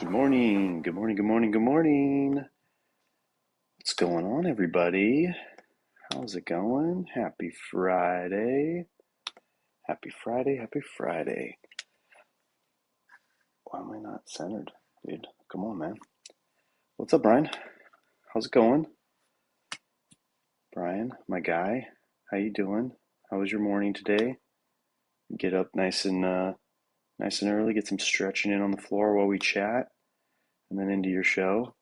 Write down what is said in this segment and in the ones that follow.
Good morning. Good morning. Good morning. Good morning. What's going on, everybody? How's it going? Happy Friday. Happy Friday. Happy Friday. Why am I not centered, dude? Come on, man. What's up, Brian? How's it going? Brian, my guy. How you doing? How was your morning today? Get up nice and early. Get some stretching in on the floor while we chat, and then into your show.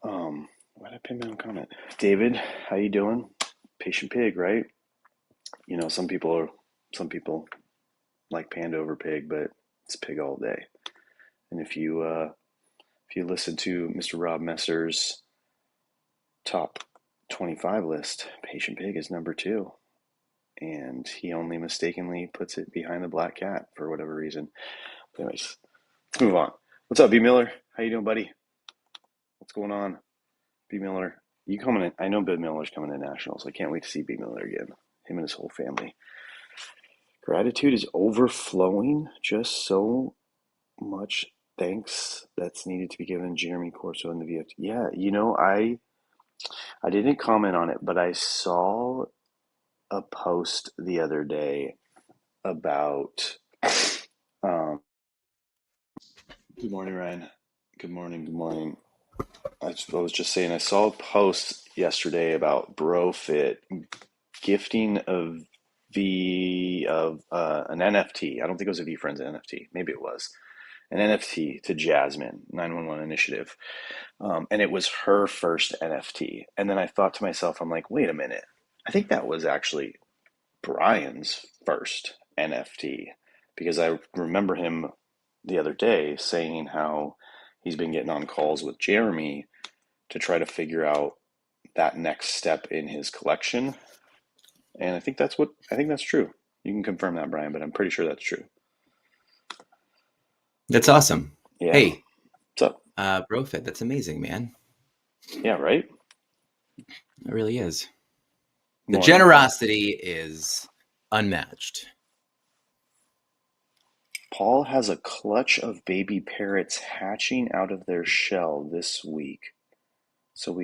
Why did I pin my own comment? David, how you doing? Patient pig, right? You know, some people like panda over pig, but it's pig all day. And if you listen to Mr. Rob Messer's top 25 list, patient pig is number 2, and he only mistakenly puts it behind the black cat for whatever reason. But anyways, let's move on. What's up, B Miller? How you doing, buddy? What's going on, B Miller? You coming in? I know B Miller's coming to nationals. I can't wait to see B Miller again. Him and his whole family. Gratitude is overflowing. Just so much thanks that's needed to be given Jeremy Corso in the VFT. Yeah, you know, I didn't comment on it, but I saw a post the other day about um good morning, Ryan. Good morning, good morning. I was just saying I saw a post yesterday about BroFit gifting of an NFT. I don't think it was a VeeFriends NFT. Maybe it was an NFT to Jasmine 911 Initiative. And it was her first NFT. And then I thought to myself, I'm like, wait a minute. I think that was actually Brian's first NFT because I remember him the other day saying how he's been getting on calls with Jeremy to try to figure out that next step in his collection. And I think that's true. You can confirm that, Brian, but I'm pretty sure that's true. That's awesome. Yeah. Hey, What's up? BroFit, that's amazing, man. Yeah, right? It really is. The Morning. generosity is unmatched. Paul has a clutch of baby parrots hatching out of their shell this week. So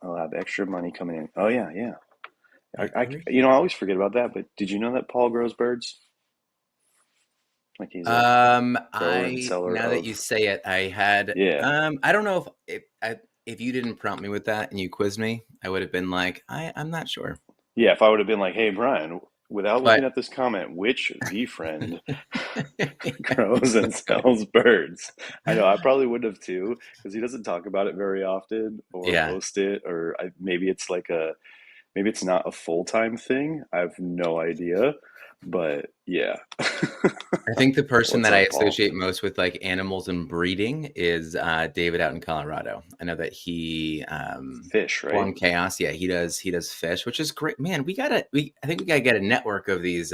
I'll have extra money coming in. Oh yeah, yeah. I always forget about that, but did you know that Paul grows birds? Like he's a grower and seller Now that of. you say it, I had Yeah. I don't know if you didn't prompt me with that and you quizzed me, I would have been like, I'm not sure. Yeah, if I would have been like, hey Brian, without looking But at this comment, which VeeFriend grows and sells birds? I know I probably would have too, because he doesn't talk about it very often or yeah, post it, or maybe it's maybe it's not a full-time thing. I have no idea, but yeah. I think the person What's that I up, Paul? associate most with like animals and breeding is David out in Colorado. I know that he Fish, right? Form Chaos. Yeah, he does fish, which is great. Man, I think we gotta get a network of these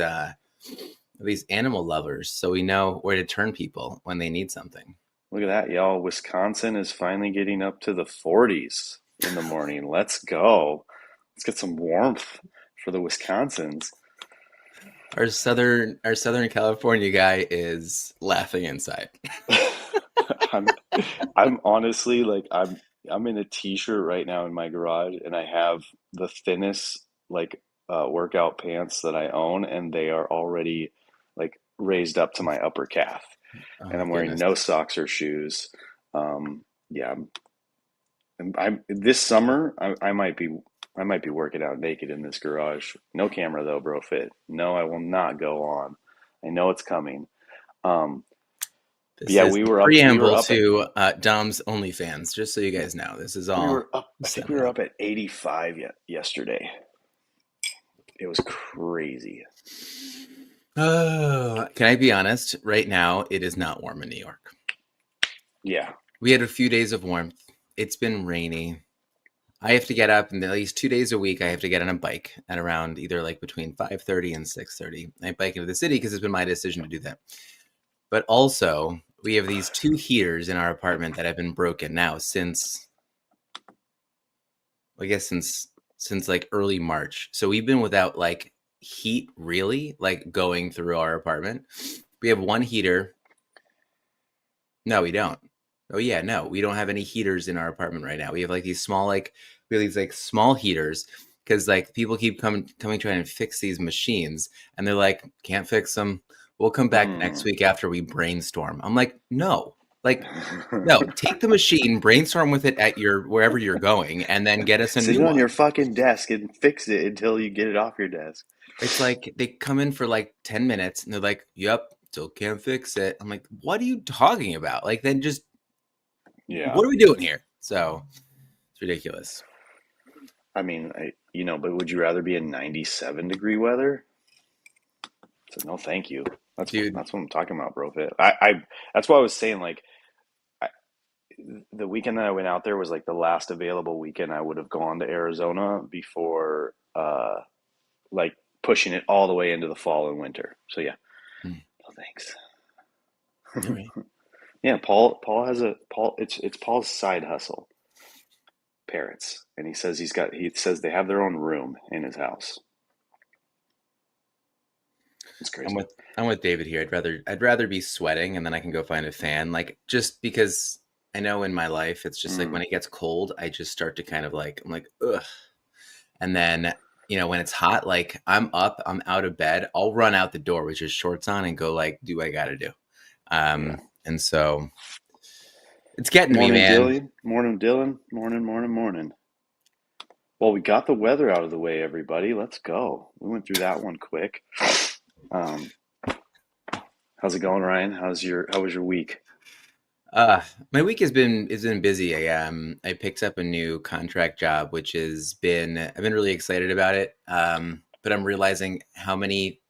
animal lovers so we know where to turn people when they need something. Look at that, y'all. Wisconsin is finally getting up to the 40s in the morning. Let's go. Let's get some warmth for the Wisconsins. Our Southern California guy is laughing inside. I'm I'm honestly like I'm in a t-shirt right now in my garage and I have the thinnest like workout pants that I own and they are already like raised up to my upper calf and Oh I'm wearing goodness. no socks or shoes. Yeah, I'm this summer I might be working out naked in this garage. No camera though, bro. Fit. No, I will not go on. I know it's coming. Um, but This yeah, is the we were preamble up at to Dom's OnlyFans, just so you guys know. This is we all were up. a I think we were setup. up at 85 yesterday. It was crazy. Oh, can I be honest? Right now, it is not warm in New York. Yeah, We had a few days of warmth. It's been rainy. I have to get up, and at least 2 days a week, I have to get on a bike at around either like between 5:30 and 6:30. I bike into the city because it's been my decision to do that. But also, we have these two heaters in our apartment that have been broken now since, I guess, since like early March. So we've been without like heat really like going through our apartment. We have one heater No, we don't. Oh yeah, no, we don't have any heaters in our apartment right now. We have like these small, we have these like small heaters because like people keep coming trying to fix these machines, and they're like, can't fix them. We'll come back next Mm. week after we brainstorm. I'm like, no, like no, take the machine, brainstorm with it at your wherever you're going, and then get us a Sit new it on one. your fucking desk and fix it until you get it off your desk. It's like they come in for like 10 minutes and they're like, yep, still can't fix it. I'm like, what are you talking about? Like, then just Yeah. what are we doing here? So it's ridiculous. I mean, but would you rather be in 97-degree weather? So no, thank you. Dude, That's what I'm talking about, bro. I that's why I was saying like I, the weekend that I went out there was like the last available weekend I would have gone to Arizona before like pushing it all the way into the fall and winter. So yeah, mm, no thanks. all right. Yeah, Paul has a Paul. It's Paul's side hustle, parrots, and he says they have their own room in his house. It's I'm crazy. with I'm with David here. I'd rather be sweating and then I can go find a fan. Like just because I know in my life it's just like Mm. when it gets cold, I just start to kind of like I'm like, ugh. And then, when it's hot, like I'm up, I'm out of bed, I'll run out the door with just shorts on and go like, do what I gotta do. Yeah. And so it's getting to me, Morning, man. Dylan. Morning, Dylan. Morning, morning, morning. Well, we got the weather out of the way, everybody. Let's go. We went through that one quick. Um, how's it going, Ryan? How was your week? My week has been busy. I picked up a new contract job, which has been I've been really excited about it. But I'm realizing how many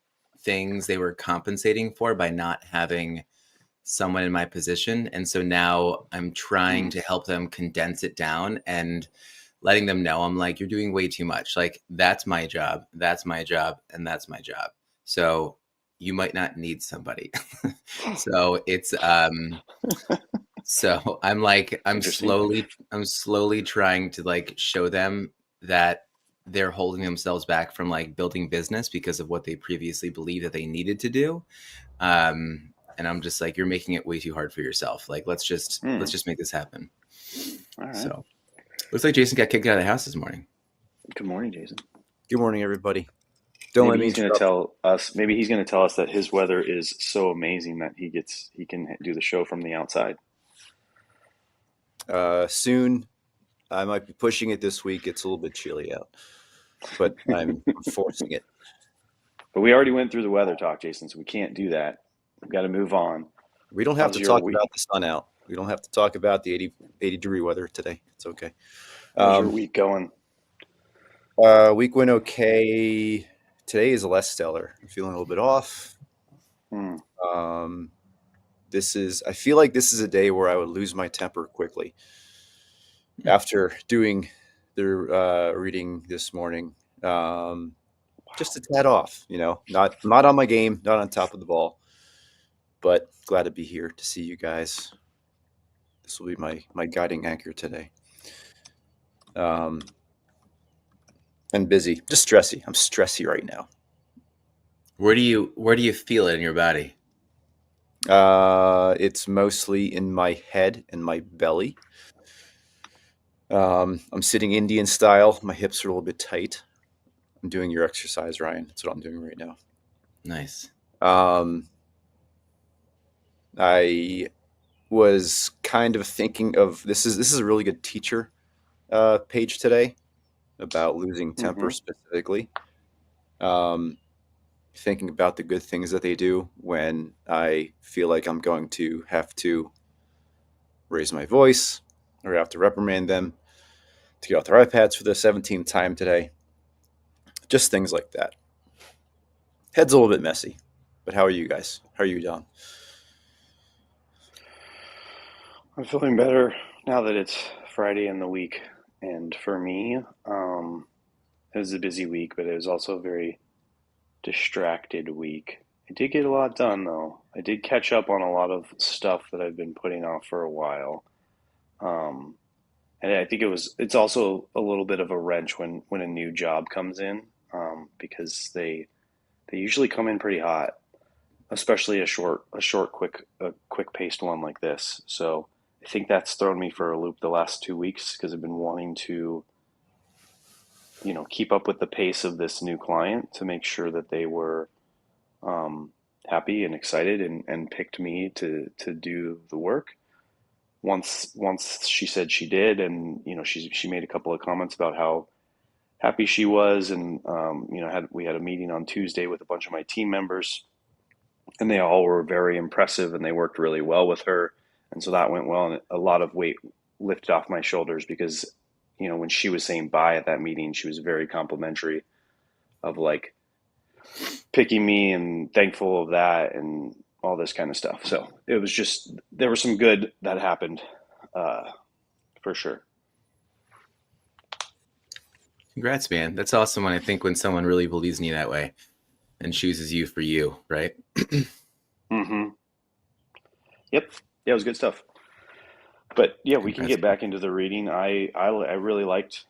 things they were compensating for by not having someone in my position. And so now I'm trying Mm. to help them condense it down and letting them know I'm like, you're doing way too much. Like, that's my job, that's my job, and that's my job. So you might not need somebody. So I'm like, Interesting. I'm slowly trying to like show them that they're holding themselves back from like building business because of what they previously believed that they needed to do. And I'm just like, you're making it way too hard for yourself. Like, let's Mm. just make this happen. All right. So looks like Jason got kicked out of the house this morning. Good morning, Jason. Good morning, everybody. Don't let me interrupt. Maybe he's going to tell us that his weather is so amazing that he can do the show from the outside. Soon, I might be pushing it this week. It's a little bit chilly out, but I'm forcing it. But we already went through the weather talk, Jason, so we can't do that. We've got to move on. We don't have How's to your talk week? about the sun out. We don't have to talk about the 80-degree weather today. It's okay. How's your week going? Week went okay. Today is less stellar. I'm feeling a little bit off. Hmm. I feel like this is a day where I would lose my temper quickly after doing the reading this morning. Just a tad off, not on my game, not on top of the ball, but glad to be here to see you guys. This will be my guiding anchor today. And busy, just stressy. I'm stressy right now. Where do you feel it in your body? It's mostly in my head and my belly. I'm sitting Indian style. My hips are a little bit tight. I'm doing your exercise, Ryan. That's what I'm doing right now. Nice. I was kind of thinking of this is a really good teacher page today about losing temper Mm-hmm. specifically. Thinking about the good things that they do when I feel like I'm going to have to raise my voice or have to reprimand them to get off their iPads for the 17th time today. Just things like that. Head's a little bit messy, but how are you guys? How are you, Don? I'm feeling better now that it's Friday in the week. And for me, it was a busy week, but it was also a very distracted week. I did get a lot done, though. I did catch up on a lot of stuff that I've been putting off for a while. Um, and I think it's also a little bit of a wrench when a new job comes in, because they usually come in pretty hot. especially a quick paced one like this. So I think that's thrown me for a loop the last 2 weeks because I've been wanting to, keep up with the pace of this new client to make sure that they were happy and excited and picked me to do the work. Once she said she did, and she made a couple of comments about how happy she was, and we had a meeting on Tuesday with a bunch of my team members, and they all were very impressive, and they worked really well with her, and so that went well, and a lot of weight lifted off my shoulders because when she was saying bye at that meeting, she was very complimentary of like picking me and thankful of that and all this kind of stuff. So it was just there was some good that happened uh, for sure. Congrats, man. That's awesome when someone really believes in you that way and chooses you for you, right? Mm-hmm. Yep. Yeah, it was good stuff. But yeah, we can Congrats. get back into the reading. I really liked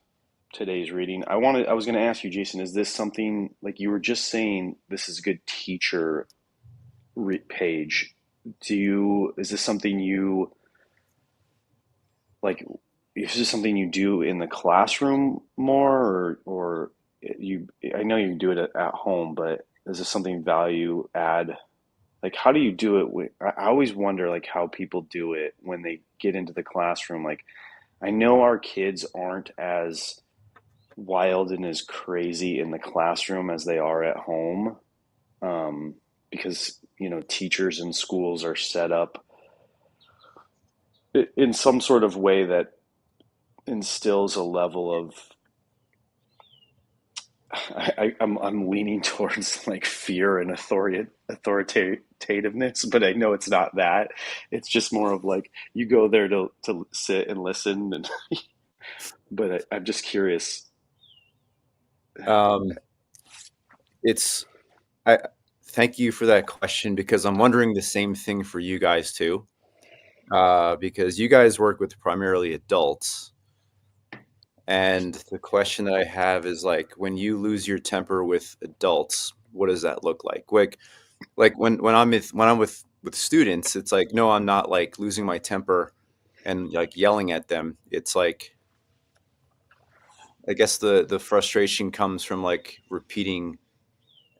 today's reading. I was going to ask you, Jason, is this something like you were just saying? This is a good teacher page. Is this something you like? Is this something you do in the classroom more, or you? I know you do it at home, but is this something value add? Like, how do you do it? I always wonder, like, how people do it when they get into the classroom. Like, I know our kids aren't as wild and as crazy in the classroom as they are at home, because teachers and schools are set up in some sort of way that instills a level of I'm leaning towards like fear and authoritativeness, but I know it's not that. It's just more of like you go there to sit and listen, and but I'm just curious. Um, it's I thank you for that question because I'm wondering the same thing for you guys too. Because you guys work with primarily adults, and the question that I have is like when you lose your temper with adults, what does that look like? Like when I'm with students, it's like no, I'm not like losing my temper and like yelling at them. It's like I guess the frustration comes from like repeating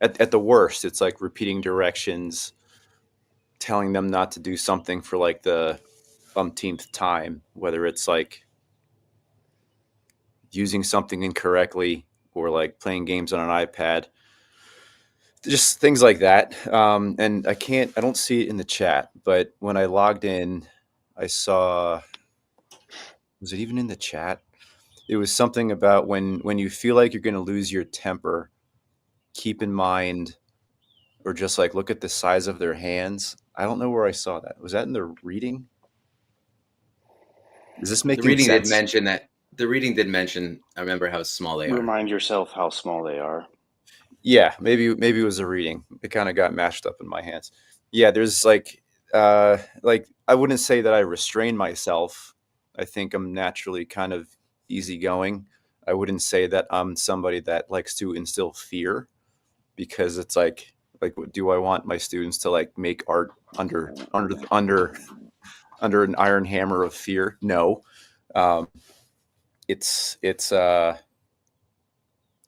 at the worst, it's like repeating directions, telling them not to do something for like the umpteenth time, whether it's like using something incorrectly or like playing games on an iPad, just things like that. And I don't see it in the chat, but when I logged in, I saw, was it even in the chat? It was something about when you feel like you're going to lose your temper, keep in mind, or just like look at the size of their hands. I don't know where I saw that. Was that in the reading? Is this The making reading did sense? mention that. The reading did mention. I remember how small they are. Remind yourself how small they are. Yeah, maybe it was a reading. It kind of got mashed up in my hands. Yeah, there's like I wouldn't say that I restrain myself. I think I'm naturally kind of easygoing. I wouldn't say that I'm somebody that likes to instill fear because it's like do I want my students to like make art under an iron hammer of fear? No. Um, it's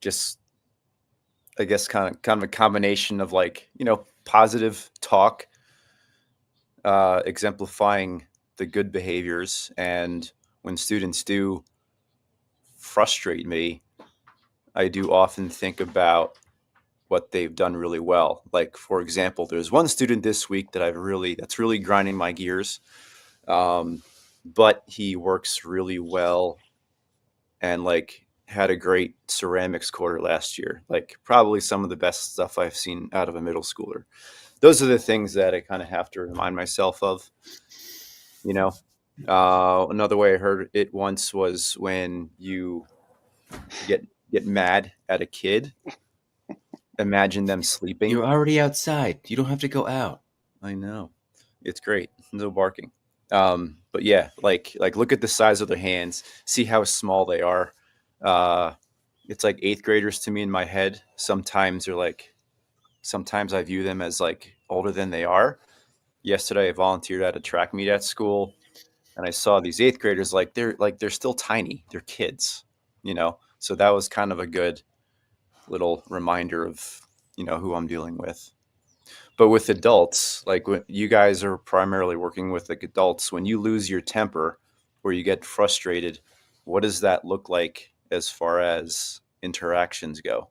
just I guess kind of a combination of like positive talk, exemplifying the good behaviors, and when students do frustrate me, I do often think about what they've done really well. Like for example, there's one student this week that's really grinding my gears, but he works really well and like had a great ceramics quarter last year. Like probably some of the best stuff I've seen out of a middle schooler. Those are the things that I kind of have to remind myself of. You know, another way I heard it once was when you get mad at a kid, imagine them sleeping. You're already outside. You don't have to go out. I know, it's great. No barking. But yeah, like look at the size of their hands, see how small they are. Uh, it's like eighth graders to me in my head. Sometimes they're like sometimes I view them as like older than they are. Yesterday, I volunteered at a track meet at school, and I saw these eighth graders they're still tiny. They're kids, you know. So that was kind of a good little reminder of, you know, who I'm dealing with. But with adults, like when you guys are primarily working with like adults, when you lose your temper or you get frustrated, what does that look like as far as interactions go?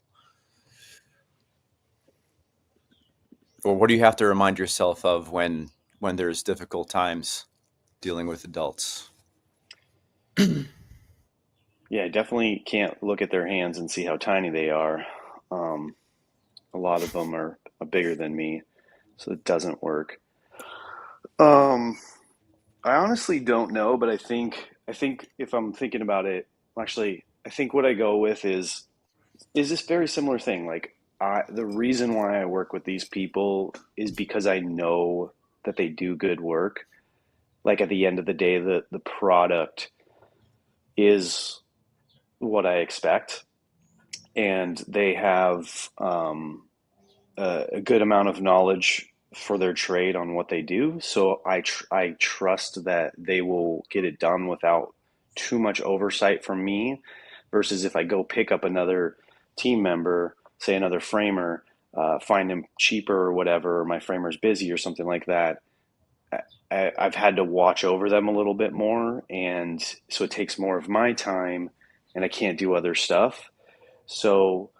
Or what do you have to remind yourself of when there's difficult times dealing with adults? Yeah, I definitely can't look at their hands and see how tiny they are. Um, a lot of them are bigger than me, so it doesn't work. Um, I honestly don't know, but I think if I'm thinking about it, actually, I think what I go with is this very similar thing. Like the reason why I work with these people is because I know that they do good work. Like at the end of the day, the product is what I expect, and they have a good amount of knowledge for their trade on what they do. So I trust that they will get it done without too much oversight from me. Versus if I go pick up another team member, say another framer, find him cheaper or whatever, or my framer's busy or something like that. I've had to watch over them a little bit more, and so it takes more of my time, and I can't do other stuff. So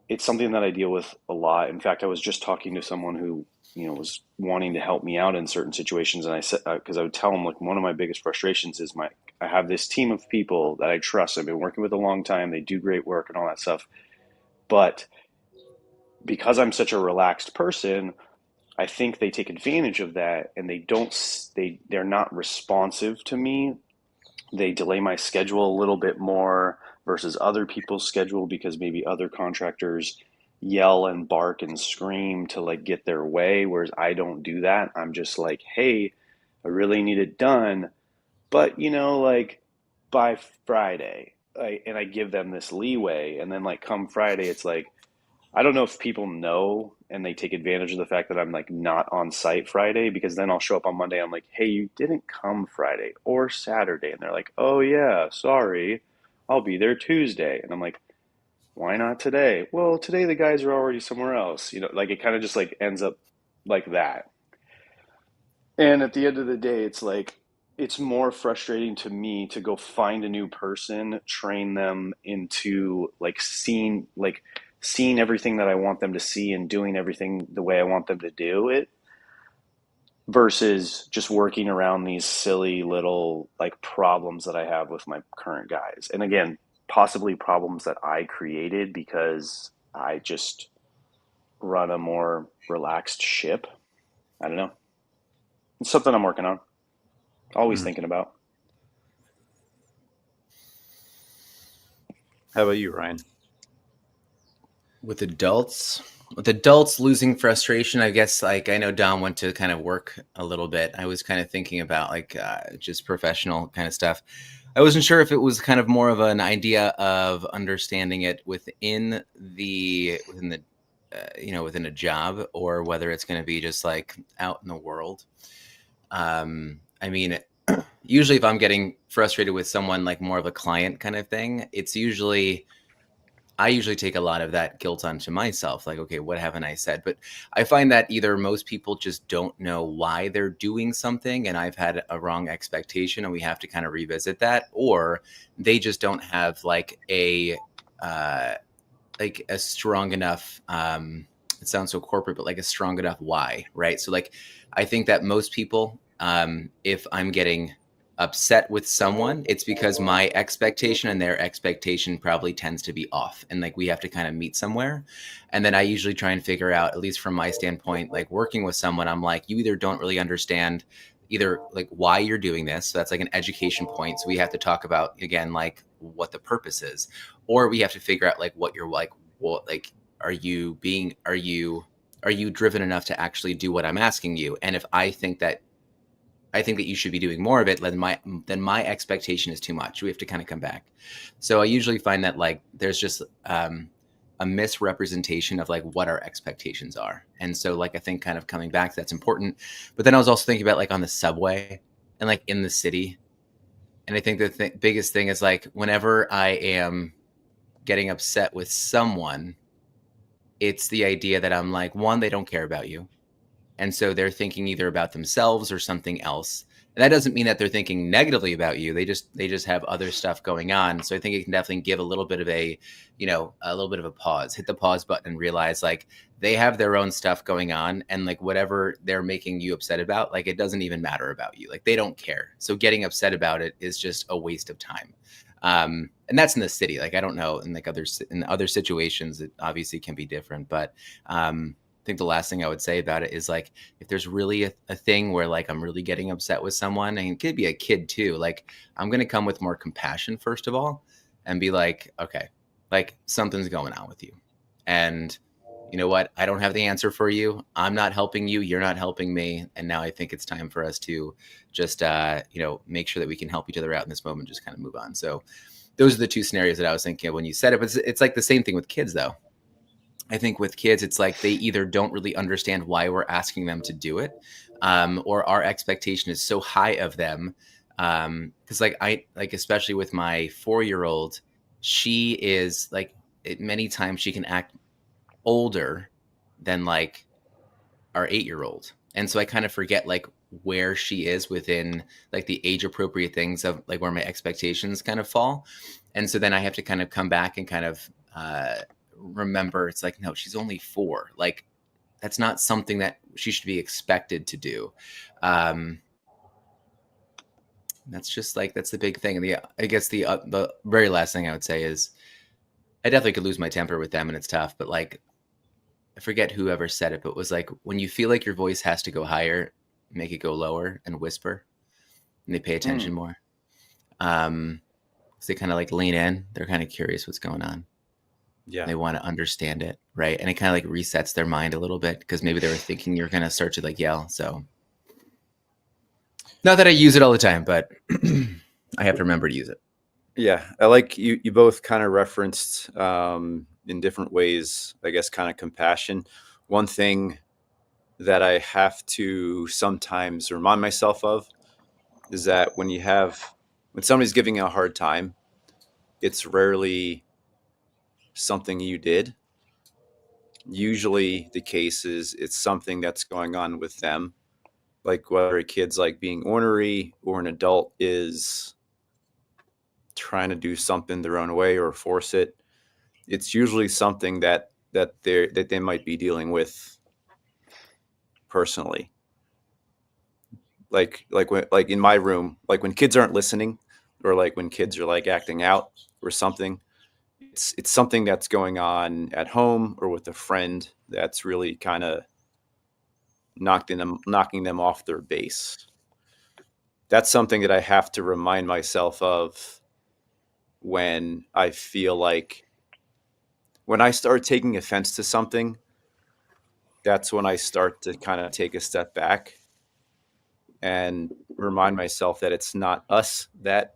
it's something that I deal with a lot. In fact, I was just talking to someone who, was wanting to help me out in certain situations, and I said, because I would tell them, like, one of my biggest frustrations is I have this team of people that I trust. I've been working with a long time. They do great work and all that stuff, but because I'm such a relaxed person, I think they take advantage of that, and they're not responsive to me. They delay my schedule a little bit more versus other people's schedule because maybe other contractors yell and bark and scream to like get their way, whereas I don't do that. I'm just like, hey, I really need it done, but like by Friday. And I give them this leeway, and then like come Friday, it's like I don't know if people know and they take advantage of the fact that I'm like not on site Friday, because then I'll show up on Monday. I'm like, hey, you didn't come Friday or Saturday. And they're like, oh, yeah, sorry. I'll be there Tuesday. And I'm like, why not today? Well, today the guys are already somewhere else. Like it kind of just like ends up like that. And at the end of the day, it's like, it's more frustrating to me to go find a new person, train them into seeing everything that I want them to see and doing everything the way I want them to do it, versus just working around these silly little like problems that I have with my current guys. And again, possibly problems that I created because I just run a more relaxed ship. I don't know. It's something I'm working on. Always Mhm. thinking about. How about you, Ryan? With adults losing frustration, I guess, like, I know Dom went to kind of work a little bit. I was kind of thinking about like just professional kind of stuff. I wasn't sure if it was kind of more of an idea of understanding it within a job, or whether it's going to be just like out in the world. I mean, usually if I'm getting frustrated with someone, like more of a client kind of thing, I usually take a lot of that guilt onto myself. Like, okay, what haven't I said? But I find that either most people just don't know why they're doing something, and I've had a wrong expectation, and we have to kind of revisit that, or they just don't have uh, like a strong enough. It sounds so corporate, but like a strong enough why, right? So, like, I think that most people, if I'm getting upset with someone, it's because my expectation and their expectation probably tends to be off, and like we have to kind of meet somewhere. And then I usually try and figure out, at least from my standpoint, like working with someone, I'm like, you either don't really understand either like why you're doing this, so that's like an education point, so we have to talk about again like what the purpose is, or we have to figure out like what you're like, what, like, are you driven enough to actually do what I'm asking you? And if I think that you should be doing more of it, then my expectation is too much. We have to kind of come back. So I usually find that like there's just a misrepresentation of like what our expectations are. And so like I think kind of coming back, that's important. But then I was also thinking about like on the subway and like in the city. And I think the biggest thing is like whenever I am getting upset with someone, it's the idea that I'm like, one, they don't care about you. And so they're thinking either about themselves or something else. And that doesn't mean that they're thinking negatively about you. They just have other stuff going on. So I think it can definitely give a little bit of a, a little bit of a pause. Hit the pause button and realize like they have their own stuff going on, and like whatever they're making you upset about, like it doesn't even matter about you. Like they don't care. So getting upset about it is just a waste of time. And that's in the city. Like I don't know, in like in other situations, it obviously can be different, but I think the last thing I would say about it is like, if there's really a thing where like I'm really getting upset with someone, and it could be a kid too, like I'm going to come with more compassion, first of all, and be like, okay, like something's going on with you. And you know what? I don't have the answer for you. I'm not helping you. You're not helping me. And now I think it's time for us to just, make sure that we can help each other out in this moment, just kind of move on. So those are the two scenarios that I was thinking of when you said it. But it's like the same thing with kids, though. I think with kids, it's like they either don't really understand why we're asking them to do it, or our expectation is so high of them. Because especially with my 4-year-old, she is like, many times she can act older than like our 8-year-old. And so I kind of forget like where she is within like the age appropriate things of like where my expectations kind of fall. And so then I have to kind of come back and kind of remember it's like, no, she's only 4. Like that's not something that she should be expected to do. That's just like, that's the big thing. And I guess the very last thing I would say is I definitely could lose my temper with them and it's tough, but like, I forget whoever said it, but it was like, when you feel like your voice has to go higher, make it go lower and whisper, and they pay attention more. So they kind of like lean in. They're kind of curious what's going on. Yeah. They want to understand it. Right. And it kind of like resets their mind a little bit because maybe they were thinking you're going to start to like yell. So not that I use it all the time, but I have to remember to use it. Yeah. I like you both kind of referenced, in different ways, I guess, kind of compassion. One thing that I have to sometimes remind myself of is that when somebody's giving you a hard time, it's rarely something you did. Usually the case is it's something that's going on with them. Like whether a kid's like being ornery or an adult is trying to do something their own way or force it. It's usually something that they might be dealing with personally. Like in my room, like when kids aren't listening, or like when kids are like acting out or something, it's something that's going on at home or with a friend that's really kind of knocking them off their base. That's something that I have to remind myself of when I feel like, when I start taking offense to something, that's when I start to kind of take a step back and remind myself that it's not us that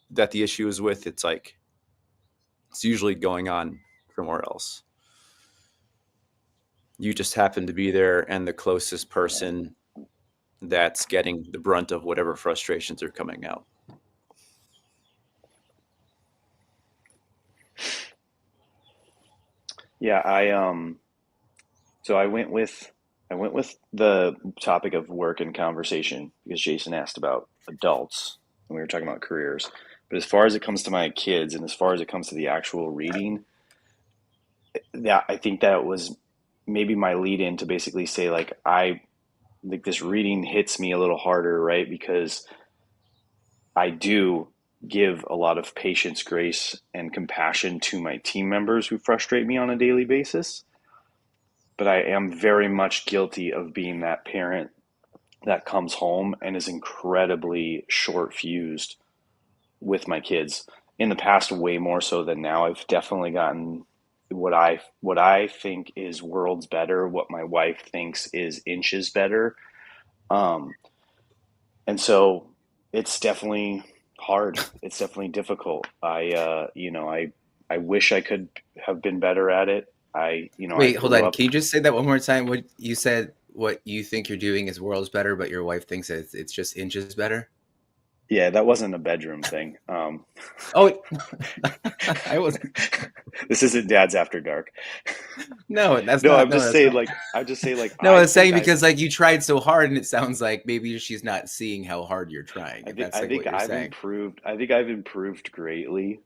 the issue is with. It's like, it's usually going on somewhere else. You just happen to be there and the closest person that's getting the brunt of whatever frustrations are coming out. Yeah, so I went with the topic of work and conversation because Jason asked about adults and we were talking about careers. But as far as it comes to my kids and as far as it comes to the actual reading, yeah, I think that was maybe my lead in to basically say like I like this reading hits me a little harder, right? Because I do give a lot of patience, grace, and compassion to my team members who frustrate me on a daily basis. But I am very much guilty of being that parent that comes home and is incredibly short fused with my kids. In the past, way more so than now. I've definitely gotten what I think is worlds better, what my wife thinks is inches better. Um, and so it's definitely hard. It's definitely difficult. I I wish I could have been better at it. I Wait, hold grew on. up. Can you just say that one more time? What you said, what you think you're doing is worlds better, but your wife thinks it's just inches better? Yeah, that wasn't a bedroom thing. Oh, I wasn't. This isn't Dad's After Dark. No, that's No, not. I'm No, just that's saying, not. like, I just say, like, No, I I was think saying I, because like you tried so hard, and it sounds like maybe she's not seeing how hard you're trying. If that's I like think what you're I've saying. improved. I think I've improved greatly.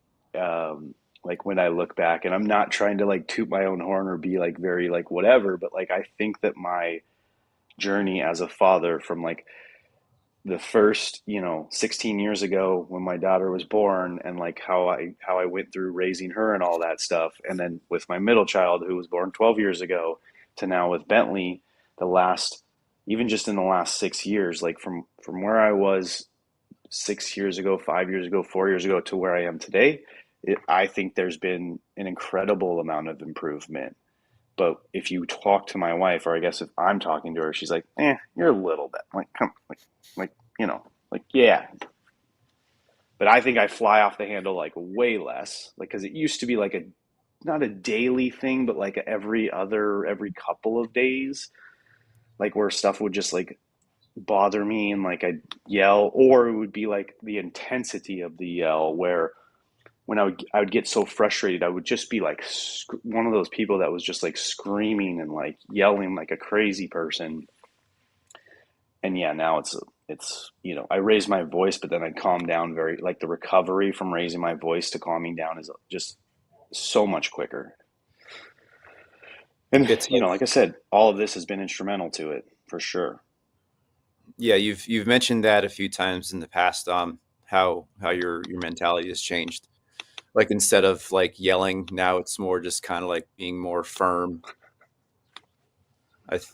Like when I look back, and I'm not trying to like toot my own horn or be like very like whatever, but like I think that my journey as a father from like the first 16 years ago when my daughter was born, and like how I went through raising her and all that stuff, and then with my middle child who was born 12 years ago to now with Bentley, the last even just in the last 6 years, like from where I was 6 years ago, 5 years ago, 4 years ago to where I am today, I think there's been an incredible amount of improvement. But if you talk to my wife, or I guess if I'm talking to her, she's like, you're a little bit like, come, like, like, yeah. But I think I fly off the handle like way less, like, because it used to be like not a daily thing, but like every couple of days, like where stuff would just like bother me and like I'd yell, or it would be like the intensity of the yell where when I would get so frustrated, I would just be like one of those people that was just like screaming and like yelling like a crazy person. And yeah, now it's I raise my voice, but then I calm down very like the recovery from raising my voice to calming down is just so much quicker. And It's like, like I said, all of this has been instrumental to it for sure. yeah, you've mentioned that a few times in the past. How your mentality has changed. Like instead of like yelling, now it's more just kind of like being more firm. I th-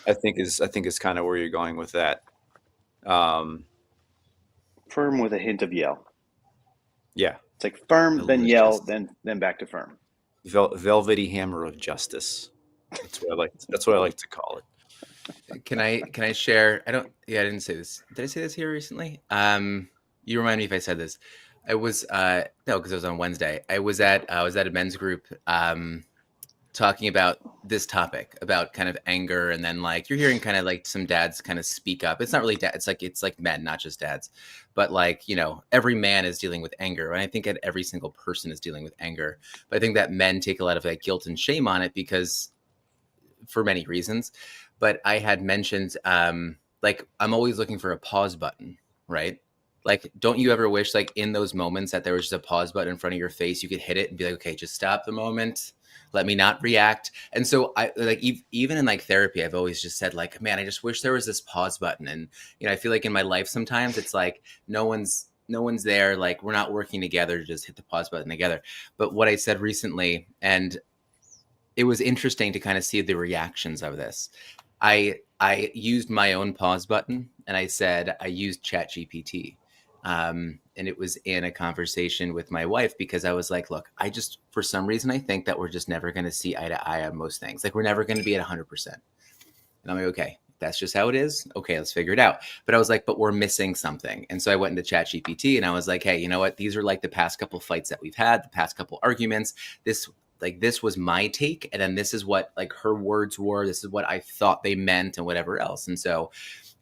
I think is kind of where you're going with that. Um, Firm with a hint of yell. yeah, It's like firm, then yell, Delicious. then back to firm. velvety hammer of justice. That's what I like. That's what I like to call it. Can I share? I don't. Yeah, I didn't say this. Did I say this here recently? You remind me if I said this. I was no, because it was on Wednesday. I was at a men's group talking about this topic about kind of anger, and then like you're hearing kind of like some dads kind of speak up. It's not really dad. It's like men, not just dads, but like every man is dealing with anger, and I think that every single person is dealing with anger. But I think that men take a lot of like guilt and shame on it because for many reasons. But I had mentioned like I'm always looking for a pause button, right? Like, don't you ever wish like in those moments that there was just a pause button in front of your face, you could hit it and be like, okay, just stop the moment. Let me not react. And so I like even in like therapy, I've always just said like, man, I just wish there was this pause button. And I feel like in my life sometimes it's like no one's there. Like we're not working together to just hit the pause button together. But what I said recently, and it was interesting to kind of see the reactions of this. I used my own pause button and I said I used ChatGPT. And it was in a conversation with my wife because I was like, look, I just, for some reason, I think that we're just never going to see eye to eye on most things. Like we're never going to be at 100%. And I'm like, okay, that's just how it is. Okay, let's figure it out. But I was like, but we're missing something. And so I went into ChatGPT and I was like, hey, you know what? These are like the past couple fights that we've had, the past couple arguments. This was my take, and then this is what like her words were. This is what I thought they meant, and whatever else. And so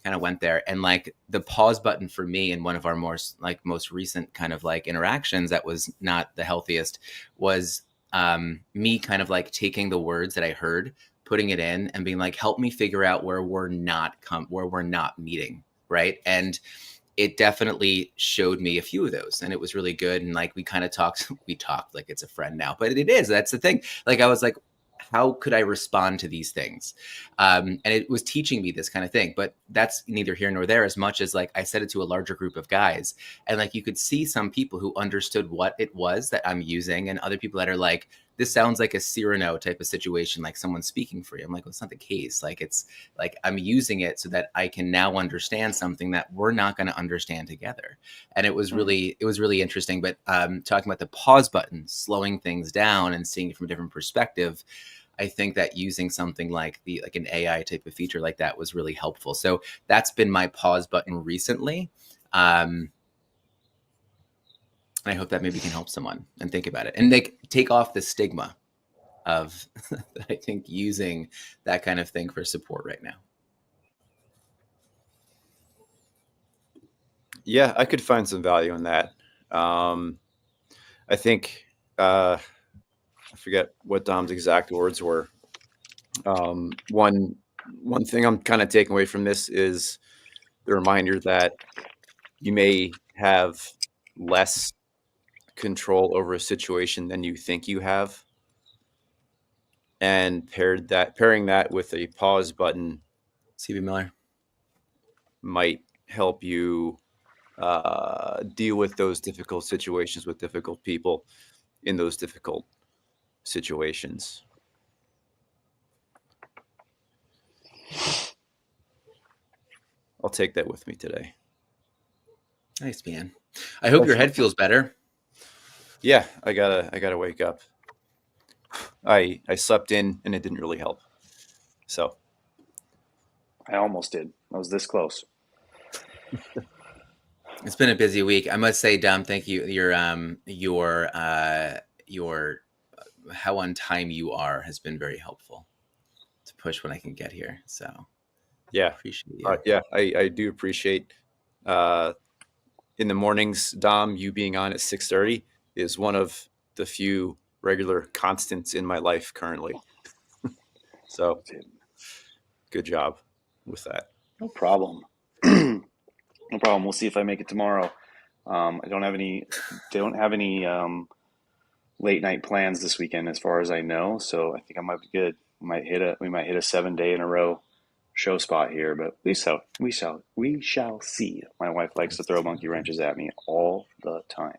kind of went there, and like the pause button for me in one of our most recent kind of like interactions that was not the healthiest was me kind of like taking the words that I heard, putting it in, and being like, help me figure out where we're not meeting, right? And it definitely showed me a few of those, and it was really good. And like we kind of talked like it's a friend now, but that's the thing. Like I was like, how could I respond to these things? And it was teaching me this kind of thing, but that's neither here nor there, as much as like I said it to a larger group of guys. And like you could see some people who understood what it was that I'm using, and other people that are like, this sounds like a Cyrano type of situation, like someone speaking for you. I'm like, well, it's not the case. Like it's like I'm using it so that I can now understand something that we're not going to understand together. And it was really interesting. But talking about the pause button, slowing things down and seeing it from a different perspective, I think that using something like an AI type of feature like that was really helpful. So that's been my pause button recently. And I hope that maybe can help someone and think about it and like take off the stigma of I think using that kind of thing for support right now. Yeah, I could find some value in that. I think I forget what Dom's exact words were. One thing I'm kind of taking away from this is the reminder that you may have less control over a situation than you think you have, and pairing that with a pause button CB Miller might help you deal with those difficult situations with difficult people in those difficult situations. I'll take that with me today. Nice, man. I hope your head feels better. Yeah, I gotta wake up. I slept in and it didn't really help. So I almost did. I was this close. It's been a busy week. I must say, Dom, thank you. Your how on time you are has been very helpful to push when I can get here. So yeah, appreciate you. yeah, I do appreciate in the mornings, Dom, you being on at 6:30 is one of the few regular constants in my life currently. So good job with that. No problem. No problem. We'll see if I make it tomorrow. I don't have any late night plans this weekend as far as I know, so I think I might be good. We might hit a 7-day in a row show spot here, but we shall see. My wife likes to throw monkey wrenches at me all the time.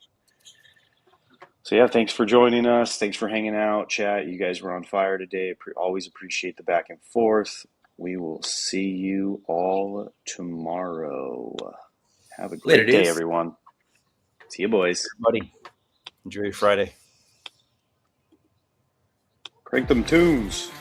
So yeah, thanks for joining us. Thanks for hanging out, chat. You guys were on fire today. Always appreciate the back and forth. We will see you all tomorrow. Have a great day, everyone. See you, boys. Buddy. Enjoy your Friday. Crank them tunes.